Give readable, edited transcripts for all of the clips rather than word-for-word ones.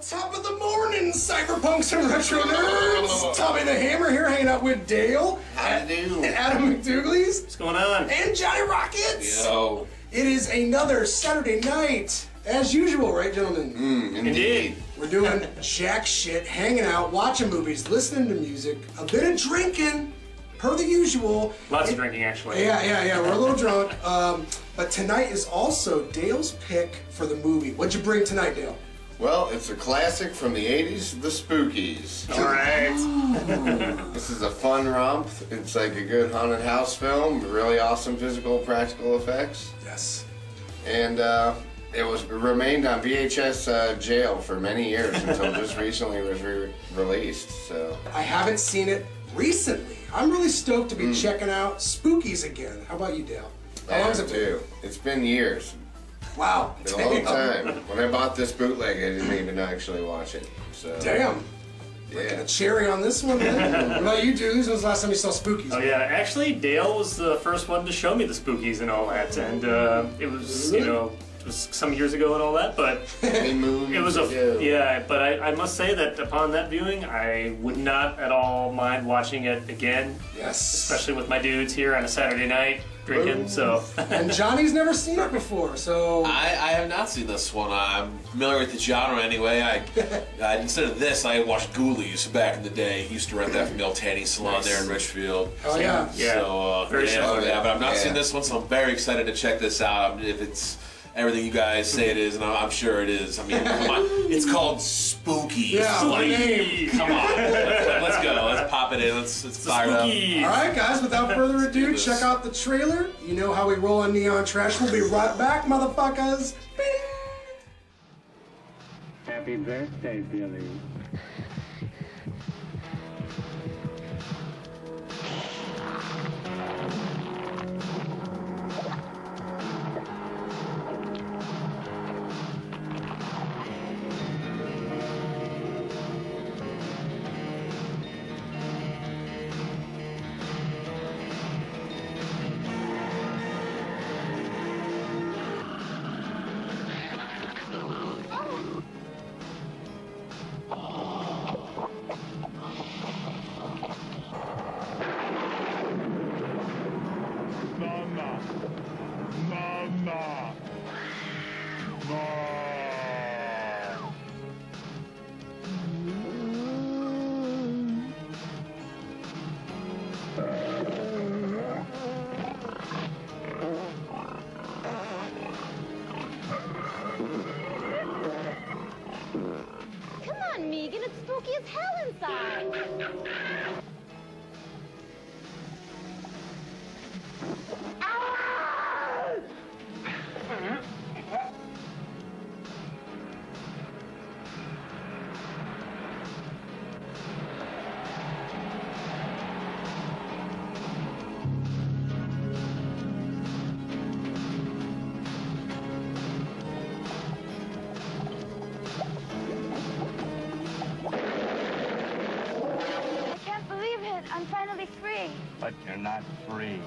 Top of the morning, cyberpunks and retro nerds. Tommy the Hammer here, hanging out with Dale. How do you do? And Adam McDouglies. What's going on? And Johnny Rockets. Yo. It is another Saturday night, as usual, right, gentlemen? Indeed. We're doing jack shit, hanging out, watching movies, listening to music, a bit of drinking, per the usual. Lots of drinking, actually. Yeah. We're a little drunk. But tonight is also Dale's pick for the movie. What'd you bring tonight, Dale? Well, it's a classic from the 80s, the Spookies. All right. This is a fun romp. It's like a good haunted house film, really awesome physical, practical effects. Yes. And it remained on VHS jail for many years until just recently was released. So I haven't seen it recently. I'm really stoked to be checking out Spookies again. How about you, Dale? How long has it been? too. It's been years. Wow. It's been a long time. When I bought this bootleg, I didn't even actually watch it. So Damn. yeah. A cherry on this one, then. What about you, dude? When was the last time you saw Spookies? Oh yeah, actually Dale was the first one to show me the Spookies and all that, and it was it was some years ago and all that, but it was but I must say that upon that viewing, I would not at all mind watching it again. Yes. Especially with my dudes here on a Saturday night drinking. So. And Johnny's never seen it before, so. I have not seen this one. I'm familiar with the genre anyway. I instead of this, I watched Ghoulies back in the day. Used to rent that from the old Tanny Salon there in Richfield. Oh yeah. Yeah. Very similar. Yeah, but I've not seen this one, so I'm very excited to check this out. If it's everything you guys say it is, and I'm sure it is. I mean, come on. It's called Spookies. Yeah, what a name. Come on. Let's go. Let's pop it in. Let's fire it up. Spookies. All right, guys, without further ado, this. check out the trailer. You know how we roll on Neon Trash. We'll be right back, motherfuckers. Bing. Happy birthday, Billy. Come on, Megan, it's spooky as hell inside. I can't believe it. I'm finally free. But you're not free.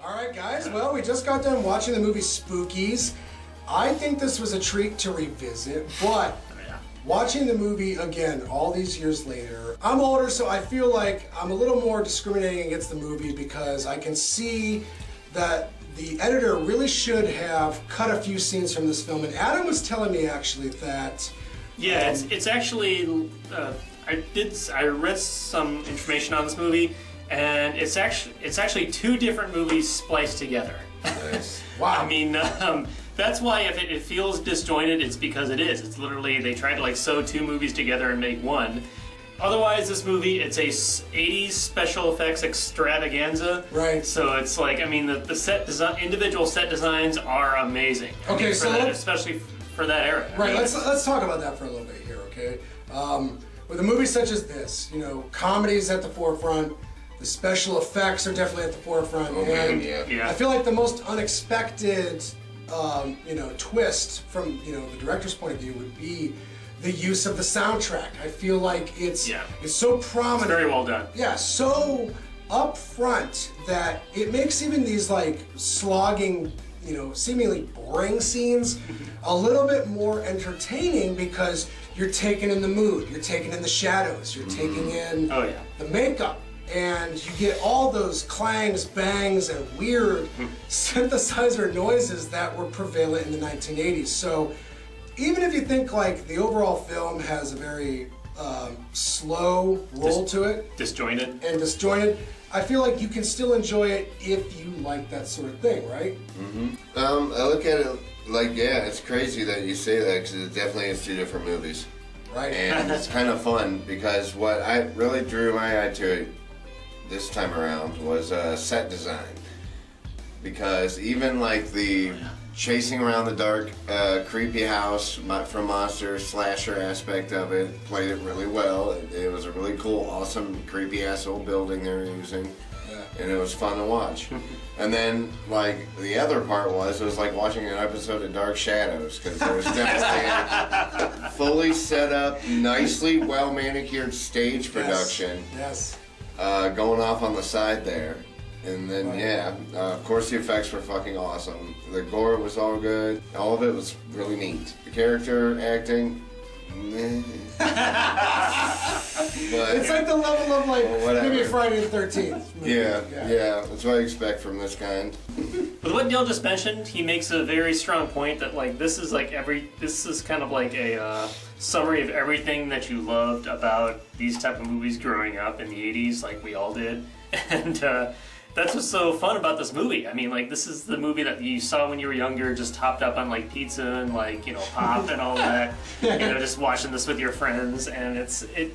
All right, guys. Well, we just got done watching the movie Spookies. I think this was a treat to revisit, but watching the movie again all these years later, I'm older, so I feel like I'm a little more discriminating against the movie because I can see that the editor really should have cut a few scenes from this film. And Adam was telling me actually that... Yeah, it's actually... I read some information on this movie, and it's actually two different movies spliced together. Nice. Wow. I mean, that's why if it feels disjointed, it's because it is. It's literally, they tried to like sew two movies together and make one. Otherwise, this movie, it's a 80s special effects extravaganza. Right. So it's like, I mean, the set design, individual set designs are amazing. Okay, so especially for that era. Right. Let's talk about that for a little bit here, okay? With a movie such as this, you know, comedy's at the forefront. The special effects are definitely at the forefront, and yeah. I feel like the most unexpected, twist from the director's point of view would be the use of the soundtrack. I feel like it's so prominent. It's very well done. Yeah, so up front that it makes even these like slogging, seemingly boring scenes a little bit more entertaining because you're taking in the mood, you're taking in the shadows, you're taking in the makeup. And you get all those clangs, bangs, and weird synthesizer noises that were prevalent in the 1980s. So even if you think like the overall film has a very slow roll to it, disjointed, I feel like you can still enjoy it if you like that sort of thing, right? Mm-hmm. I look at it like, it's crazy that you say that because it definitely is two different movies. Right. And it's kind of fun because what I really drew my eye to it this time around was set design, because even like the chasing around the dark, creepy house from monsters, slasher aspect of it played it really well. It was a really cool, awesome, creepy ass old building they were using, and it was fun to watch. And then like the other part was it was like watching an episode of Dark Shadows because there was definitely a fully set up, nicely well manicured stage production. Yes. Going off on the side there. And then, of course the effects were fucking awesome. The gore was all good. All of it was really neat. The character acting, but it's like the level of like maybe Friday the 13th. Yeah, that's what I expect from this kind. With what Neil just mentioned, he makes a very strong point that like this is kind of like a summary of everything that you loved about these type of movies growing up in the 80s, like we all did. And that's what's so fun about this movie. I mean, like, this is the movie that you saw when you were younger, just hopped up on, like, pizza and, like, pop and all that. Just watching this with your friends. And it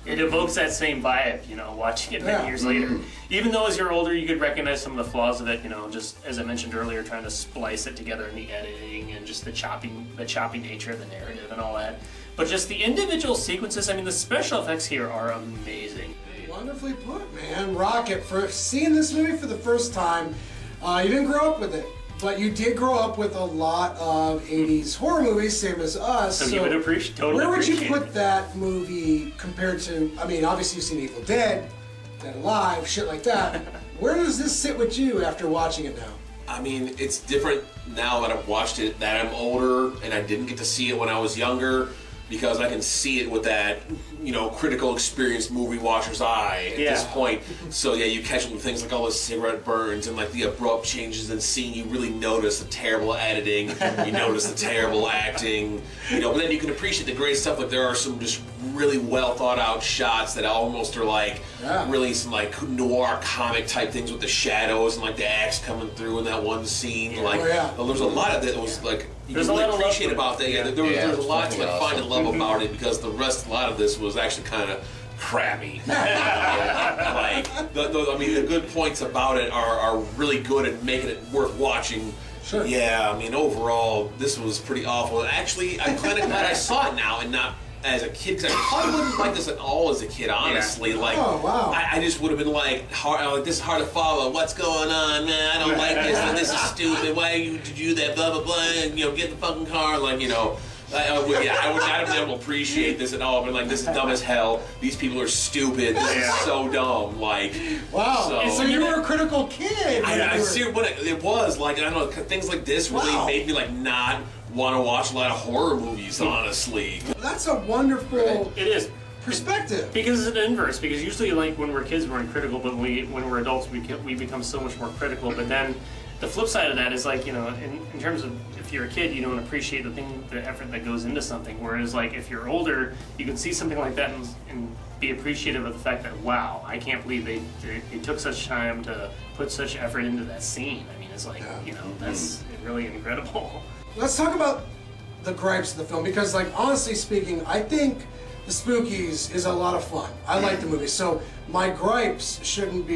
evokes that same vibe, watching it many years later. Even though as you're older, you could recognize some of the flaws of it, just as I mentioned earlier, trying to splice it together in the editing and just the choppy nature of the narrative and all that. But just the individual sequences, I mean, the special effects here are amazing. Wonderfully put, man. Rocket, for seeing this movie for the first time, you didn't grow up with it, but you did grow up with a lot of 80s horror movies, same as us. So you would totally where would you appreciate put that movie compared to, I mean, obviously you've seen Evil Dead, Dead Alive, shit like that. Where does this sit with you after watching it now? I mean, it's different now that I've watched it, that I'm older, and I didn't get to see it when I was younger, because I can see it with that, critical experienced movie watcher's eye at this point. So you catch it with things like all the cigarette burns and like the abrupt changes in scene. You really notice the terrible editing. You notice the terrible acting. But then you can appreciate the great stuff. Like there are some just really well thought out shots that almost are like really some like noir comic type things with the shadows and like the axe coming through in that one scene. There's a lot of that was like. There's a lot to appreciate about that. There's a lot to find and love about it because a lot of this was actually kind of crappy. The good points about it are really good at making it worth watching. Sure. Yeah, I mean, overall, this was pretty awful. Actually, I'm kind of glad I saw it now and not as a kid, because I probably wouldn't like this at all as a kid, honestly. Like, I just would have been like, this is hard to follow. What's going on, man? I don't like this, and this is stupid. Why did you do that? Blah, blah, blah. And, get in the fucking car. Like, I would not have been able to appreciate this at all. But like, this is dumb as hell. These people are stupid. This is so dumb. Like, wow. So you were a critical kid. I see what it was like. I don't know, things like this really made me like not want to watch a lot of horror movies. Honestly, that's a wonderful. It is. Perspective. Because it's an inverse. Because usually, like when we're kids, we're uncritical, but when we're adults, we become so much more critical. But then, the flip side of that is like, you know, in terms of if you're a kid, you don't appreciate the effort that goes into something. Whereas like if you're older, you can see something like that and be appreciative of the fact that, wow, I can't believe they took such time to put such effort into that scene. I mean, it's like, you know, that's really incredible. Let's talk about the gripes of the film, because like honestly speaking, I think the Spookies is a lot of fun. I like the movie, so my gripes shouldn't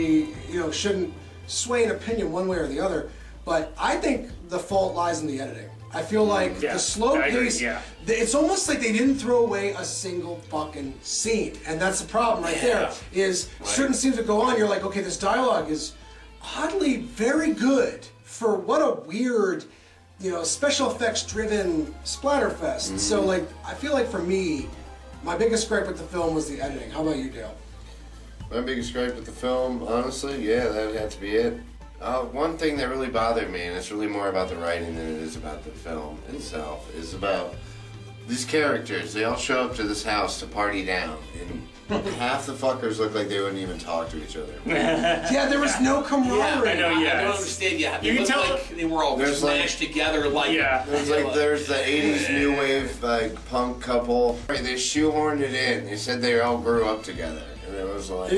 sway an opinion one way or the other. But I think the fault lies in the editing. I feel like the slow pace, it's almost like they didn't throw away a single fucking scene. And that's the problem right there, is certain scenes that go on, you're like, okay, this dialogue is oddly very good for what a weird, you know, special effects driven splatterfest. So like, I feel like for me, my biggest gripe with the film was the editing. How about you, Dale? My biggest gripe with the film, honestly, that would have to be it. One thing that really bothered me, and it's really more about the writing than it is about the film itself, is about these characters. They all show up to this house to party down, and half the fuckers look like they wouldn't even talk to each other. There was no camaraderie. I know, I don't understand. You can tell like they were all smashed together. Like, there's the '80s new wave like punk couple. They shoehorned it in. They said they all grew up together, and it was like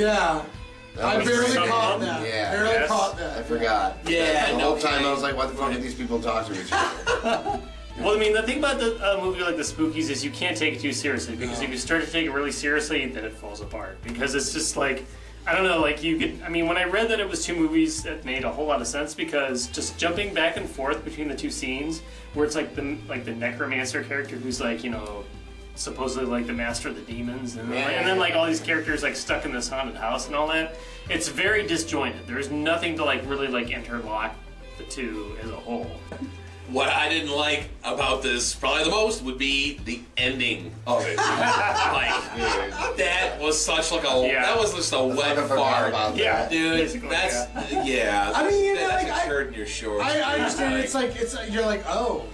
I barely caught that. Barely caught that. I forgot. Yeah, the whole time I was like, why the fuck did these people talk to each other? Well, I mean, the thing about the movie like the Spookies is you can't take it too seriously, because if you start to take it really seriously, then it falls apart. Because it's just like, I don't know, like when I read that it was two movies, that made a whole lot of sense, because just jumping back and forth between the two scenes, where it's like the necromancer character who's like, you know, supposedly like the master of the demons, and then like all these characters like stuck in this haunted house and all that. It's very disjointed. There's nothing to like really like interlock the two as a whole. What I didn't like about this, probably the most, would be the ending of it. That was such like that was just a wet fart. Dude, that's I mean, that's a turd in your shorts. I understand. You're like, oh,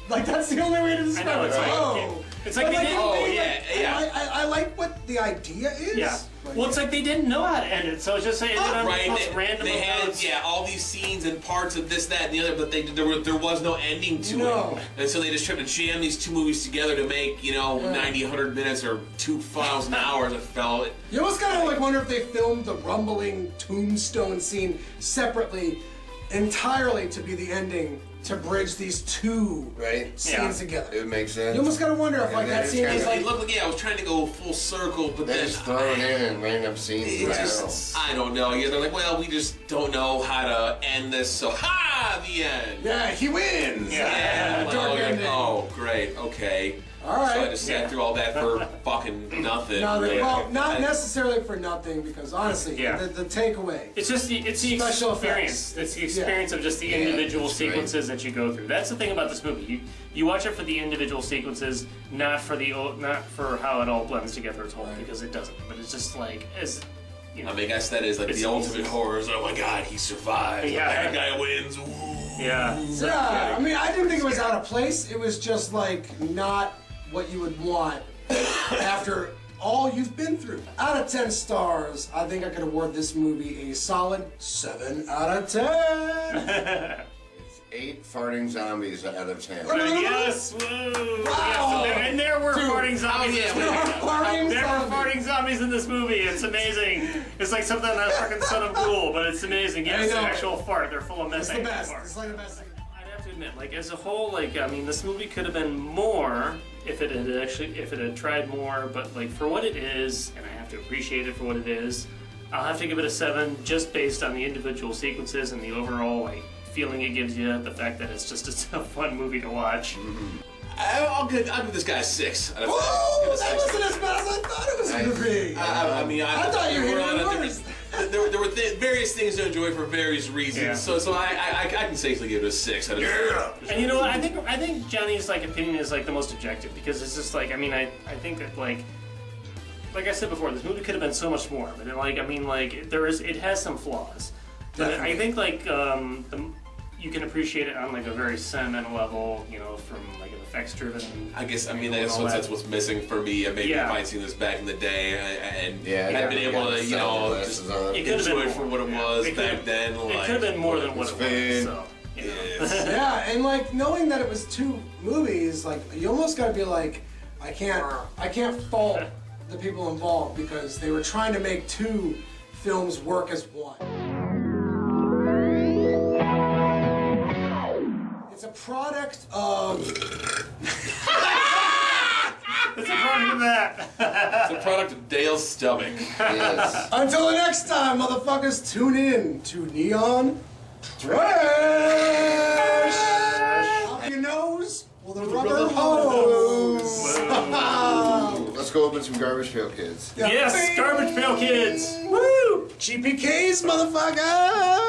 like that's the only way to describe it. It's like they didn't. I like what the idea is. Yeah. Well, it's like they didn't know how to end it, so it's just saying random. They had all these scenes and parts of this, that, and the other, but there was no ending to it, and so they just tried to jam these two movies together to make 90, 100 minutes or 2,000 hours. It felt. You almost kind of like wonder if they filmed the rumbling tombstone scene separately, entirely to be the ending. To bridge these two scenes together. It makes sense. You almost gotta wonder if like that scene is like... It looked like, I was trying to go full circle, but they just throw it in random scenes. I don't know. They're like, well, we just don't know how to end this, so the end. Yeah, he wins. Oh, great, okay. All right. So I just sat through all that for fucking nothing. Well, not necessarily for nothing, because honestly, the takeaway. It's just the special experience. Effects. It's the experience of just the individual sequences that you go through. That's the thing about this movie. You watch it for the individual sequences, not for how it all blends together as a whole, because it doesn't. But it's just like I mean, I guess that is like the ultimate horrors. Oh my God, he survived. Yeah. That guy wins. Ooh. Yeah. I mean, I didn't think it was out of place. It was just like not what you would want after all you've been through. Out of 10 stars, I think I could award this movie a solid 7 out of 10. It's 8 farting zombies out of 10. Yes! Woo! Wow! Yes. And there were farting zombies. There were farting zombies in this movie. It's amazing. It's like something on fucking Son of Ghoul, but it's amazing. Yes, it's an actual fart. They're full of methane. It's the best. It's like the best. I'd have to admit, like as a whole, like I mean, this movie could have been more if it had tried more. But like for what it is, and I have to appreciate it for what it is, I'll have to give it a 7 just based on the individual sequences and the overall like feeling it gives you, the fact that it's just a fun movie to watch. Mm-hmm. I'll give this guy a 6. Whoa! That wasn't as bad as I thought it was going to be. I mean, I thought you were on it. there were various things to enjoy for various reasons. Yeah. So I can safely give it a 6 out of 10. And you know what? I think Johnny's like opinion is like the most objective because it's just like I think that like I said before, this movie could have been so much more. But it has some flaws. But Definitely. I think like you can appreciate it on like a very sentimental level, you know, from like an effects driven. I guess that's what's missing for me. Maybe if I'd seen this back in the day and had been able to, you know, just enjoy it for what it was back then. It could have been more than what it was. So, you know. Yeah, and like knowing that it was 2 movies, like you almost gotta be like, I can't fault the people involved because they were trying to make 2 films work as one. It's a product of. It's a product of that. It's a product of Dale's stomach. Yes. Until the next time, motherfuckers, tune in to Neon Trash. Up your nose with a rubber hose. Let's go open some Garbage Pail Kids. Yes, Garbage Pail Kids. Woo! GPKs, motherfucker!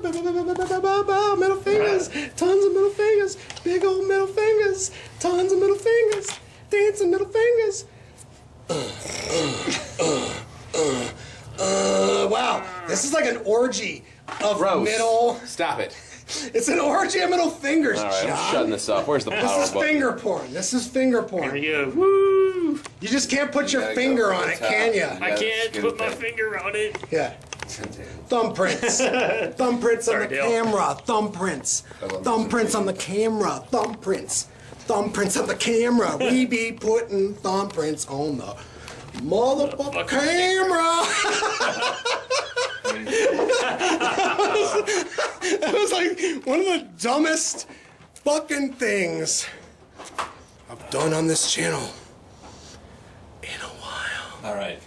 Middle fingers, tons of middle fingers, big old middle fingers, tons of middle fingers, dancing middle fingers. Wow, this is like an orgy of Gross. middle. Stop it. It's an orgy of middle fingers, All right, John. I'm shutting this off. Where's the power This is button? finger porn. This is finger porn. Here we go. Woo! You just can't put your finger on it, can ya? I can't put my finger on it. Yeah. Thumbprints. Thumbprints on the Dale. camera. Thumbprints. Thumbprints on the camera. Thumbprints. Thumbprints on the camera. We be putting thumbprints on the motherfucking camera. That was like one of the dumbest fucking things I've done on this channel in a while. All right.